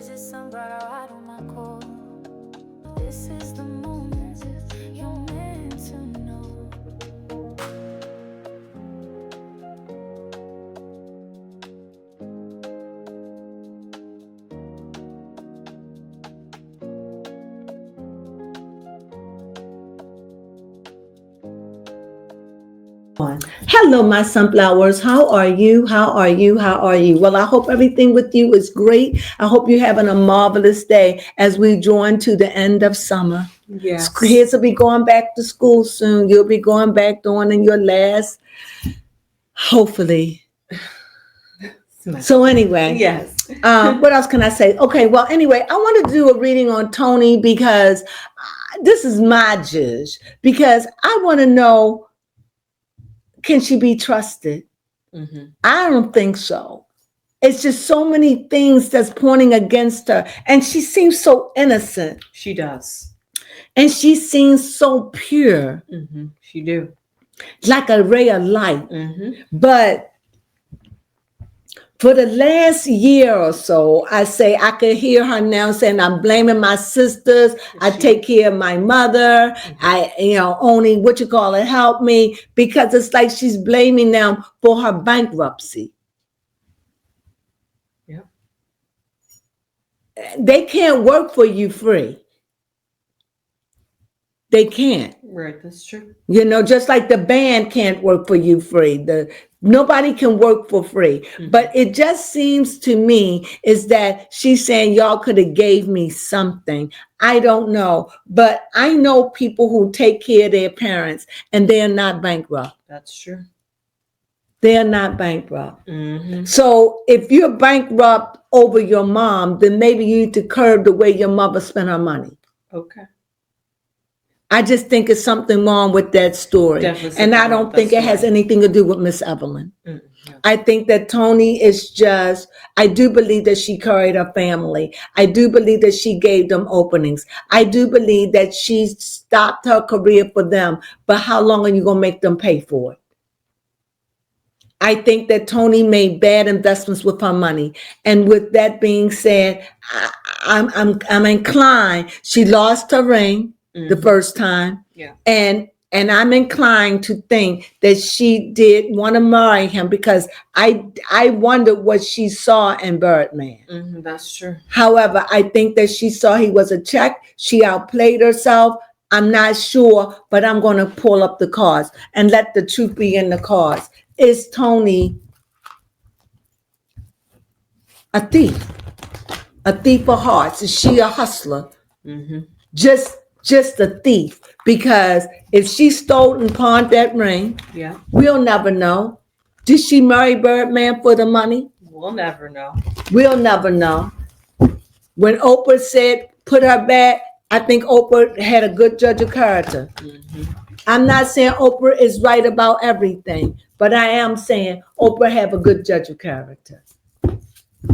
visit some brother out on my call. This is the moment you're meant to know. Hello, my sunflowers. How are you? How are you? How are you? Well, I hope everything with you is great. I hope you're having a marvelous day as we join to the end of summer. Yes. Kids will be going back to school soon. You'll be going back doing in your last, hopefully. So anyway, Yes. What else can I say? Okay, well, anyway, I want to do a reading on Toni because this is my judge. Because I want to know, can she be trusted? Mm-hmm. I don't think so. It's just so many things that's pointing against her. And she seems so innocent. She does. And she seems so pure. Mm-hmm. She do. Like a ray of light. Mm-hmm. But for the last year or so, I say I could hear her now saying, I'm blaming my sisters. I take care of my mother. Mm-hmm. Only help me. Because it's like she's blaming them for her bankruptcy. Yeah. They can't work for you free. They can't. Right, that's true. Just like the band can't work for you free. Nobody can work for free. Mm-hmm. But it just seems to me is that she's saying y'all could have gave me something. I don't know. But I know people who take care of their parents and they're not bankrupt. That's true. They're not bankrupt. Mm-hmm. So if you're bankrupt over your mom, then maybe you need to curb the way your mother spent her money. Okay. I just think it's something wrong with that story. And I don't think it has anything to do with Miss Evelyn. Mm-hmm. I think that Toni is just, I do believe that she carried her family. I do believe that she gave them openings. I do believe that she stopped her career for them. But how long are you going to make them pay for it? I think that Toni made bad investments with her money. And with that being said, I'm inclined. She lost her ring. Mm-hmm. The first time. Yeah. And I'm inclined to think that she did want to marry him because I wondered what she saw in Birdman. Mm-hmm, that's true. However, I think that she saw he was a check. She outplayed herself. I'm not sure, but I'm going to pull up the cards and let the truth be in the cards. Is Toni a thief? A thief of hearts? Is she a hustler? Mm-hmm. Just a thief, because if she stole and pawned that ring, yeah, we'll never know. Did she marry Birdman for the money? We'll never know. We'll never know. When Oprah said put her back, I think Oprah had a good judge of character. Mm-hmm. I'm not saying Oprah is right about everything, but I am saying Oprah have a good judge of character.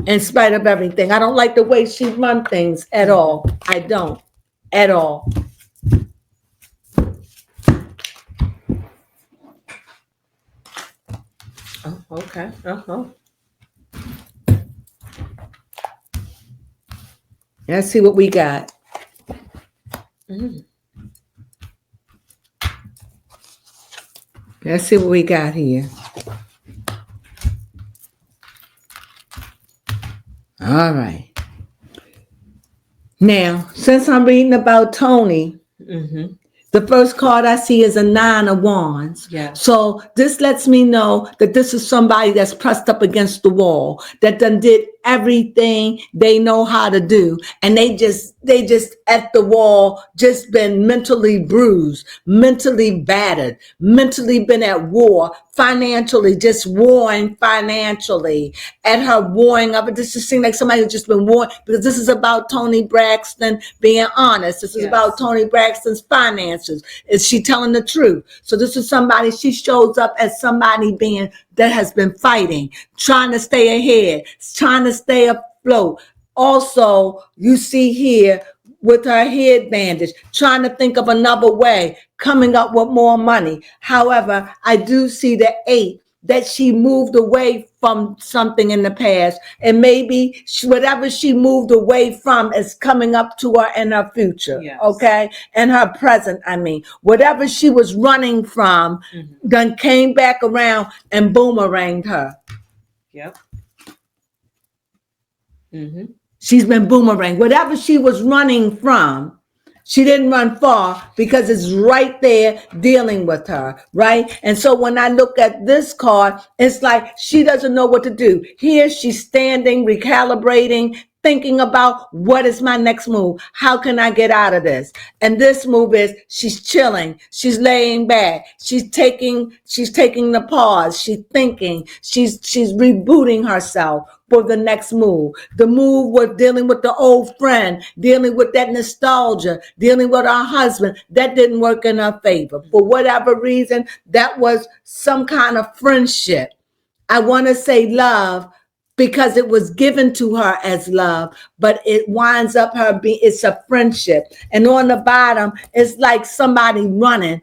In spite of everything. I don't like the way she run things at all. I don't. At all. Oh, okay. Uh-huh. Let's see what we got. Mm. Let's see what we got here. All right. Now, since I'm reading about Toni, mm-hmm. the first card I see is a 9 of Wands. Yeah. So this lets me know that this is somebody that's pressed up against the wall, that done did everything they know how to do. And they just at the wall, just been mentally bruised, mentally battered, mentally been at war, financially, just warring financially, and her warring of it. This just seems like somebody who's just been warring, because this is about Toni Braxton being honest. This is about Toni Braxton's finances. Is she telling the truth? So this is somebody, she shows up as somebody that has been fighting, trying to stay ahead, trying to stay afloat. Also, you see here with her head bandage, trying to think of another way, coming up with more money. However, I do see the 8 that she moved away from something in the past, and maybe whatever she moved away from is coming up to her in her future. Yes. Okay, in her present. I mean, whatever she was running from, then came back around and boomeranged her. Yep. Mm-hmm. She's been boomerang. Whatever she was running from, she didn't run far because it's right there dealing with her, right? And so when I look at this card, it's like she doesn't know what to do. Here she's standing, recalibrating, thinking about what is my next move? How can I get out of this? And this move is she's chilling, she's laying back, she's taking the pause, she's thinking, she's rebooting herself for the next move. The move was dealing with the old friend, dealing with that nostalgia, dealing with our husband. That didn't work in her favor. For whatever reason, that was some kind of friendship. I want to say love because it was given to her as love, but it winds up her being, it's a friendship. And on the bottom, it's like somebody running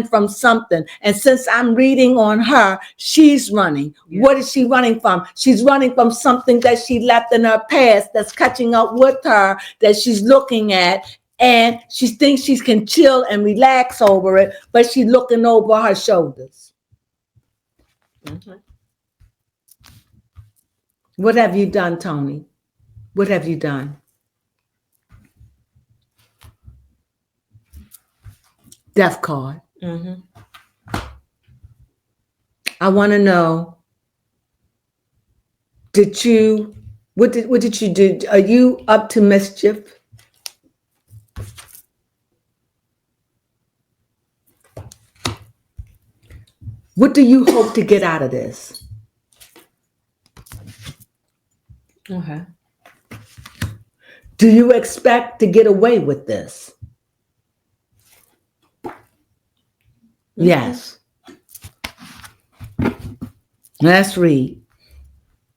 from something. And since I'm reading on her, she's running. Yeah. What is she running from? She's running from something that she left in her past that's catching up with her, that she's looking at. And she thinks she can chill and relax over it, but she's looking over her shoulders. Mm-hmm. What have you done, Toni? What have you done? Death card. Mm-hmm. I want to know, what did you do? Are you up to mischief? What do you hope to get out of this? Okay. Do you expect to get away with this? Yes. Let's read.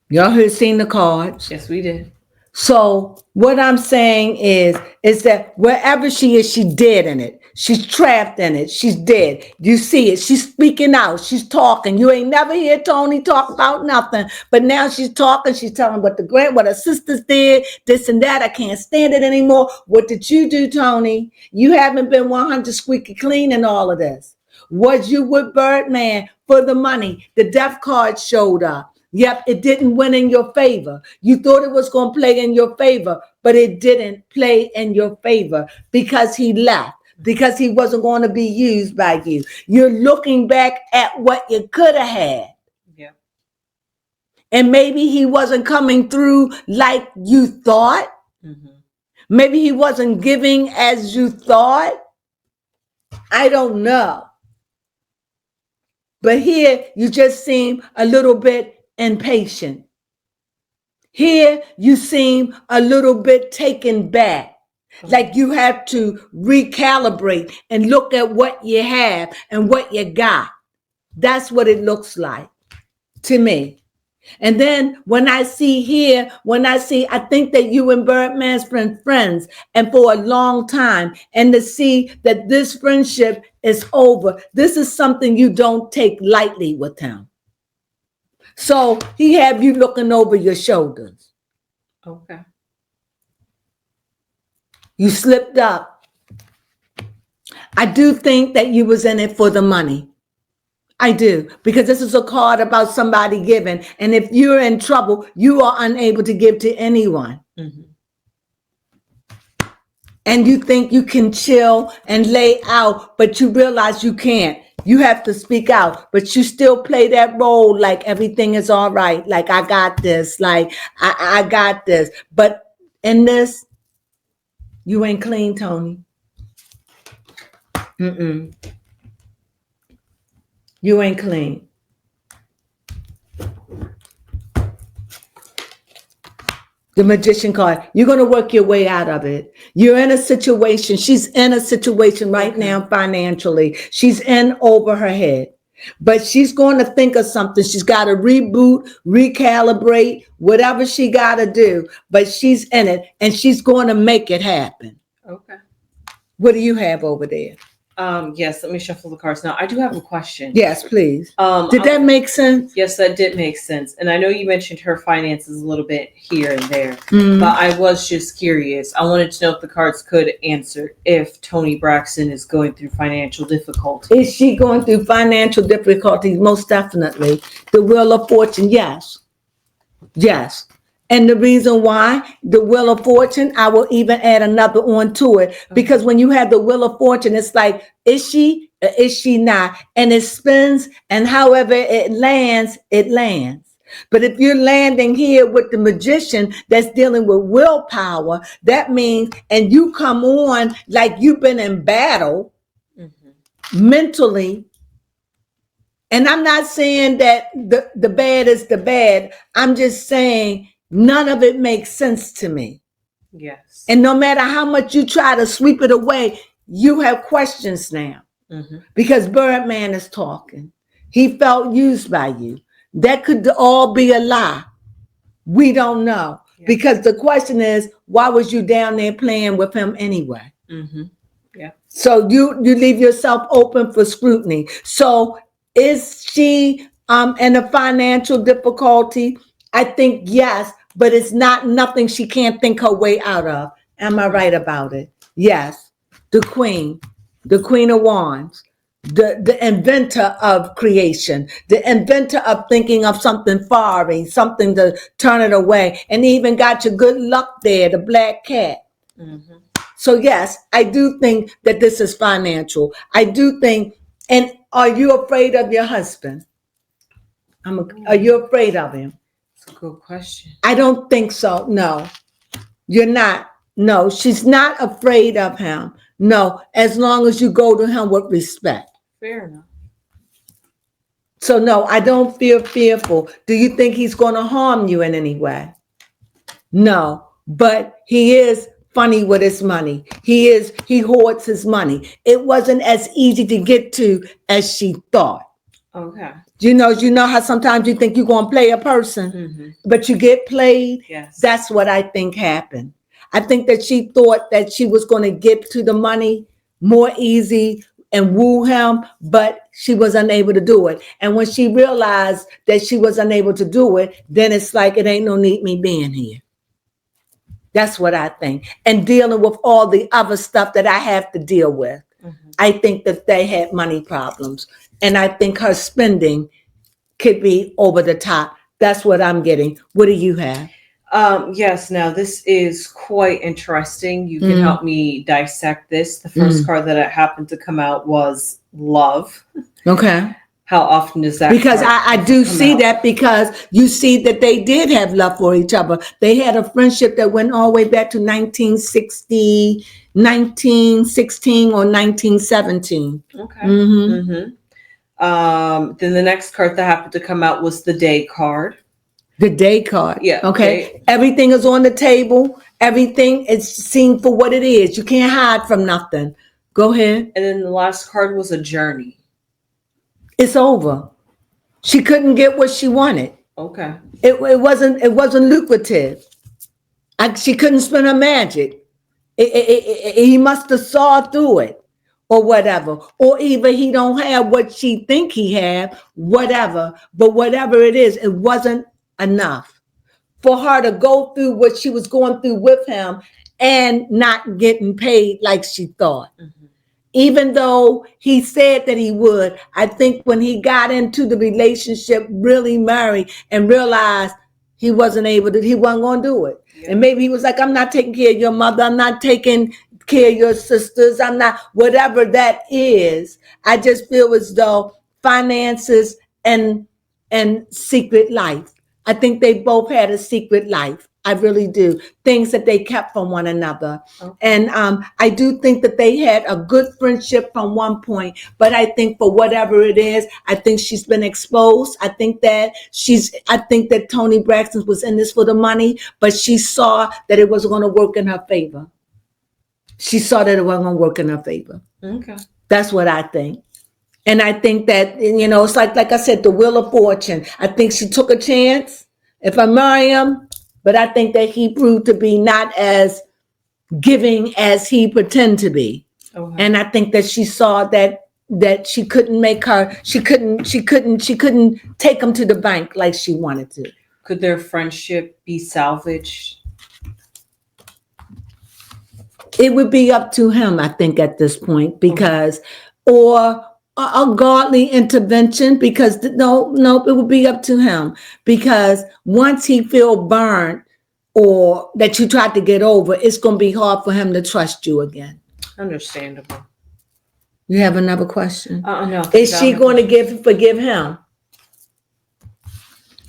Y'all have seen the cards? Yes, we did. So what I'm saying is that wherever she is, she's dead in it. She's trapped in it. She's dead. You see it. She's speaking out. She's talking. You ain't never hear Toni talk about nothing. But now she's talking. She's telling what her sisters did, this and that. I can't stand it anymore. What did you do, Toni? You haven't been 100 squeaky clean in all of this. Was you with Birdman for the money? The death card showed up. Yep, it didn't win in your favor. You thought it was going to play in your favor, but it didn't play in your favor because he left, because he wasn't going to be used by you. You're looking back at what you could have had. Yeah. And maybe he wasn't coming through like you thought. Mm-hmm. Maybe he wasn't giving as you thought. I don't know. But here you just seem a little bit impatient. Here you seem a little bit taken back, like you have to recalibrate and look at what you have and what you got. That's what it looks like to me. And then when I think that you and Birdman's friends and for a long time, and to see that this friendship is over, this is something you don't take lightly with him. So he have you looking over your shoulders. Okay. You slipped up. I do think that you was in it for the money. I do, because this is a card about somebody giving. And if you're in trouble, you are unable to give to anyone. Mm-hmm. And you think you can chill and lay out, but you realize you can't. You have to speak out, but you still play that role like everything is all right. Like, I got this. Like, I got this. But in this, you ain't clean, Toni. Mm-mm. You ain't clean. The Magician card. You're going to work your way out of it. You're in a situation. She's in a situation right now financially. She's in over her head. But she's going to think of something. She's got to reboot, recalibrate, whatever she got to do. But she's in it, and she's going to make it happen. Okay. What do you have over there? Yes, let me shuffle the cards now. I do have a question. Yes, please. Did I- that make sense? Yes, that did make sense. And I know you mentioned her finances a little bit here and there, Mm. but I was just curious. I wanted to know if the cards could answer if Toni Braxton is going through financial difficulty. Is she going through financial difficulties? Most definitely. The Wheel of Fortune, yes. Yes. And the reason why, the Wheel of Fortune, I will even add another on to it. Because when you have the Wheel of Fortune, it's like, is she or is she not? And it spins, and however it lands, it lands. But if you're landing here with the Magician that's dealing with willpower, that means, and you come on like you've been in battle mentally. And I'm not saying that the bad is the bad. I'm just saying none of it makes sense to me. Yes. And no matter how much you try to sweep it away, you have questions now. Because Birdman is talking. He felt used by you. That could all be a lie. We don't know. Yeah. Because the question is, why was you down there playing with him anyway? Yeah. So you leave yourself open for scrutiny. So is she in a financial difficulty? I think yes, but it's not nothing she can't think her way out of. Am I right about it? Yes. The Queen of Wands, the inventor of creation, the inventor of thinking of something foreign, something to turn it away, and even got your good luck there, the black cat. So yes, I do think that this is financial. I do think, and are you afraid of your husband? Are you afraid of him? That's a good question. I don't think so. No, you're not. No, she's not afraid of him. No, as long as you go to him with respect. Fair enough. So no, I don't feel fearful. Do you think he's going to harm you in any way? No, but he is funny with his money. He hoards his money. It wasn't as easy to get to as she thought. Okay. You know how sometimes you think you're going to play a person, but you get played? Yes. That's what I think happened. I think that she thought that she was going to get to the money more easy and woo him, but she was unable to do it. And when she realized that she was unable to do it, then it's like, it ain't no need me being here. That's what I think. And dealing with all the other stuff that I have to deal with. I think that they had money problems. And I think her spending could be over the top. That's what I'm getting. What do you have? Yes, now this is quite interesting. You can help me dissect this. The first card that happened to come out was love. Okay. How often does that? Because I do see that, because you see that they did have love for each other. They had a friendship that went all the way back to 1960, 1916 or 1917. Okay. Then the next card that happened to come out was the day card. The day card. Yeah. Okay. Everything is on the table. Everything is seen for what it is. You can't hide from nothing. Go ahead. And then the last card was a journey. It's over. She couldn't get what she wanted. Okay. It wasn't lucrative. She couldn't spend her magic. He must have saw through it or whatever. Or even he don't have what she think he have, whatever. But whatever it is, it wasn't enough for her to go through what she was going through with him and not getting paid like she thought. Even though he said that he would, I think when he got into the relationship, really married and realized he wasn't going to do it. Yeah. And maybe he was like, I'm not taking care of your mother. I'm not taking care of your sisters. I'm not, whatever that is. I just feel as though finances and secret life. I think they both had a secret life. I really do. Things that they kept from one another. Okay. And I do think that they had a good friendship from one point, but I think for whatever it is, I think she's been exposed. I think that Toni Braxton was in this for the money, but she saw that it wasn't going to work in her favor. She saw that it wasn't going to work in her favor. Okay. That's what I think. And I think that, it's like I said, the Wheel of Fortune. I think she took a chance. If I marry him, but I think that he proved to be not as giving as he pretended to be. Okay. And I think that she saw that she couldn't take him to the bank like she wanted to. Could their friendship be salvaged? It would be up to him, I think, at this point, because, or a godly intervention, because no, it would be up to him, because once he feel burned or that you tried to get over, it's going to be hard for him to trust you again. Understandable. You have another question? No. Is she going to forgive him?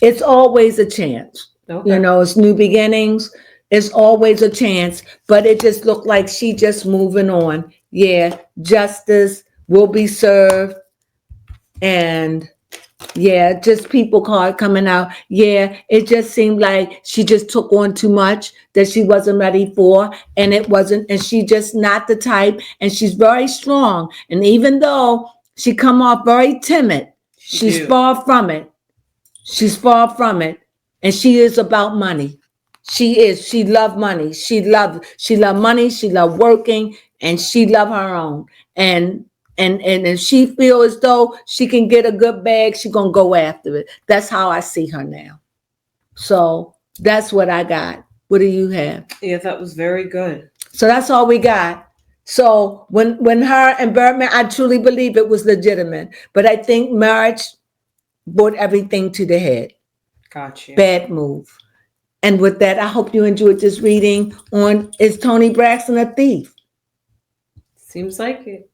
It's always a chance. Okay. You know, it's new beginnings. It's always a chance, but it just looked like she just moving on. Yeah, justice will be served. And yeah, just people card coming out. Yeah, it just seemed like she just took on too much that she wasn't ready for. And it wasn't, and she just not the type. And she's very strong. And even though she come off very timid, she's far from it. She's far from it. And she is about money. She is. She love money. She love money. She love working, and she love her own. And if she feel as though she can get a good bag, she gonna go after it. That's how I see her now. So that's what I got. What do you have? Yeah, that was very good. So that's all we got. So when her and Birdman, I truly believe it was legitimate, but I think marriage brought everything to the head. Gotcha. Bad move. And with that, I hope you enjoyed this reading on Is Toni Braxton a Thief? Seems like it.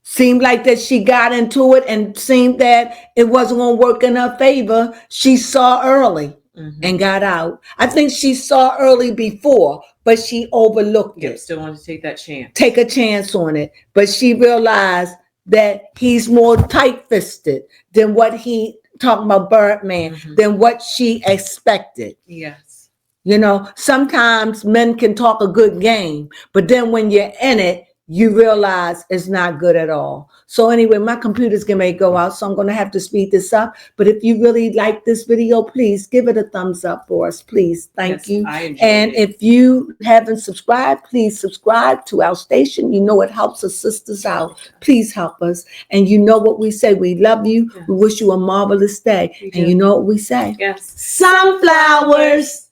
Seemed like that she got into it and seemed that it wasn't going to work in her favor. She saw early and got out. I think she saw early before, but she overlooked it. Still wanted to take that chance. Take a chance on it. But she realized that he's more tight-fisted than what he, talking about Birdman, than what she expected. Yes. You know, sometimes men can talk a good game, but then when you're in it, you realize it's not good at all. So anyway, my computer's going to go out, so I'm going to have to speed this up. But if you really like this video, please give it a thumbs up for us, please. Thank you. And if you haven't subscribed, please subscribe to our station. You know it helps us sisters out. Please help us. And you know what we say. We love you. We wish you a marvelous day. And you know what we say? Yes. Sunflowers.